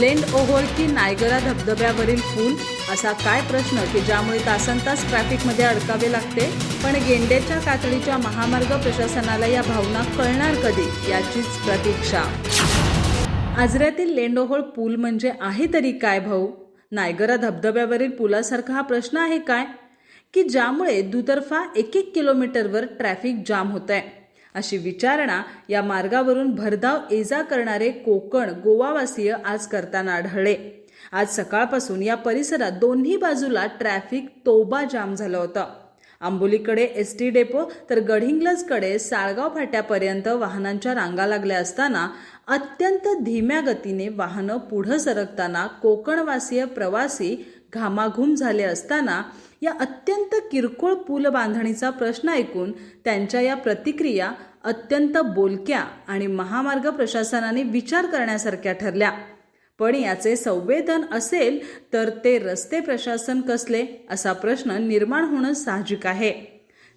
Land ओहोळ की Niagara धबधब्यावरील पूल असा काय प्रश्न की ज्यामुळे तासनतास ट्रॅफिकमध्ये अडकावे लागते। पण गेंडेच्या कातडीच्या महामार्ग प्रशासनाला या भावना कळणार कधी याचीच प्रतीक्षा। आजऱ्यातील लेंड ओहोळ पूल म्हणजे आहे तरी काय भाऊ? नायगरा धबधब्यावरील पुलासारखा हा प्रश्न आहे काय की ज्यामुळे दुतर्फा 1-1 किलोमीटरवर ट्रॅफिक जाम होत आहे। अशी विचारणा या मार्गावरून भरधाव ये-जा करणारे कोकण गोवावासीय आज करताना आढळले। आज सकाळपासून या परिसरात दोन्ही बाजूला ट्रॅफिक तोबा जाम झालं होतं। आंबोलीकडे एसटी डेपो तर गडहिंग्लजकडे साळगाव फाट्यापर्यंत वाहनांच्या रांगा लागल्या असताना अत्यंत धीम्या गतीने वाहनं पुढे सरकताना कोकणवासीय प्रवासी घामाघूम झाले असताना या अत्यंत किरकोळ पूल बांधणीचा प्रश्न ऐकून त्यांच्या या प्रतिक्रिया अत्यंत बोलक्या आणि महामार्ग प्रशासनाने विचार करण्यासारख्या ठरल्या। पण याचे संवेदन असेल तर ते रस्ते प्रशासन कसले असा प्रश्न निर्माण होणं साहजिक आहे।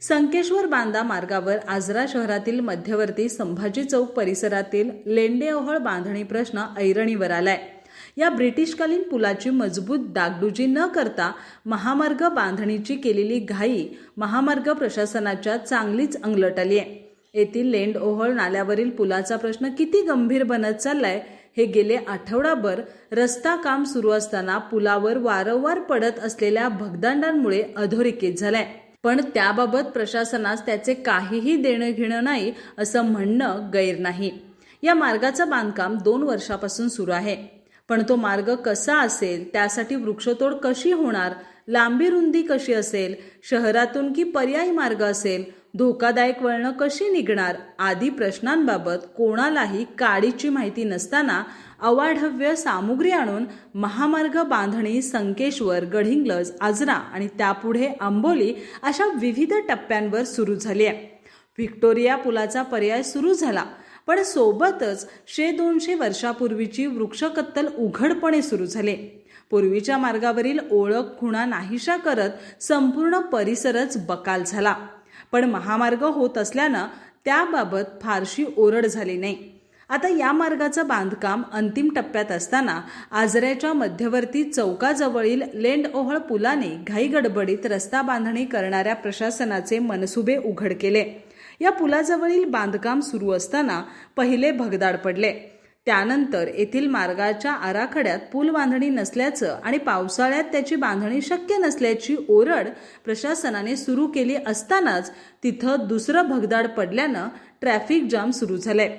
संकेश्वर बांदा मार्गावर आजरा शहरातील मध्यवर्ती संभाजी चौक परिसरातील लेंडे ओहोळ बांधणी प्रश्न ऐरणीवर आलाय। या ब्रिटिशकालीन पुलाची मजबूत डागडुजी न करता महामार्ग बांधणीची केलेली घाई महामार्ग प्रशासनाच्या चांगलीच अंगलट आली आहे। येथील लेंड ओहोळ नाल्यावरील पुलाचा प्रश्न किती गंभीर बनत चाललाय हे गेले आठवडाभर रस्ता काम सुरू असताना पुलावर वारंवार पडत असलेल्या भगदांडांमुळे अधोरेखित झालाय। पण त्याबाबत प्रशासनास त्याचे काहीही देणं घेणं नाही असं म्हणणं गैर नाही। या मार्गाचं बांधकाम 2 वर्षापासून सुरू आहे, पण तो मार्ग कसा असेल, त्यासाठी वृक्षतोड कशी होणार, लांबी रुंदी कशी असेल, शहरातून की पर्यायी मार्ग असेल, धोकादायक वळणं कशी निघणार आदी प्रश्नांबाबत कोणालाही काडीची माहिती नसताना अवाढव्य सामुग्री आणून महामार्ग बांधणी संकेश्वर, गडहिंग्लज, आजरा आणि त्यापुढे आंबोली अशा विविध टप्प्यांवर सुरू झाली आहे। व्हिक्टोरिया पुलाचा पर्याय सुरू झाला, पण सोबतच 100-200 वर्षापूर्वीची वृक्षकत्तल उघडपणे सुरू झाले। पूर्वीच्या मार्गावरील ओळख खुणा नाहीशा करत संपूर्ण परिसरच बकाल झाला। पण महामार्ग होत असल्यानं त्याबाबत फारशी ओरड झाली नाही। आता या मार्गाचं बांधकाम अंतिम टप्प्यात असताना आजऱ्याच्या मध्यवर्ती चौकाजवळील लेंड ओहोळ पुलाने घाईगडबडीत रस्ता बांधणी करणाऱ्या प्रशासनाचे मनसुबे उघड केले। या पुलाजवळील बांधकाम सुरू असताना पहिले भगदाड पडले। त्यानंतर येथील मार्गाच्या आराखड्यात पूल बांधणी नसल्याचं आणि पावसाळ्यात त्याची बांधणी शक्य नसल्याची ओरड प्रशासनाने सुरू केली असतानाच तिथं दुसरं भगदाड पडल्यानं ट्रॅफिक जाम सुरू झालंय।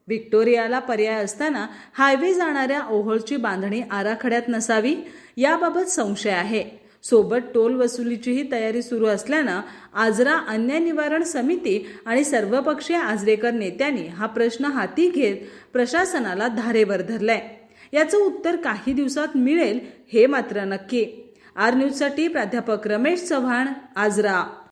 व्हिक्टोरियाला पर्याय असताना हायवे जाणाऱ्या ओहोळची बांधणी आराखड्यात नसावी याबाबत संशय आहे। सोबत टोल वसुलीचीही तयारी सुरू असल्यानं आजरा अन्याय निवारण समिती आणि सर्वपक्षीय आजरेकर नेत्यांनी हा प्रश्न हाती घेत प्रशासनाला धारेवर धरलाय। याचं उत्तर काही दिवसात मिळेल हे मात्र नक्की। आर न्यूजसाठी प्राध्यापक रमेश चव्हाण, आजरा।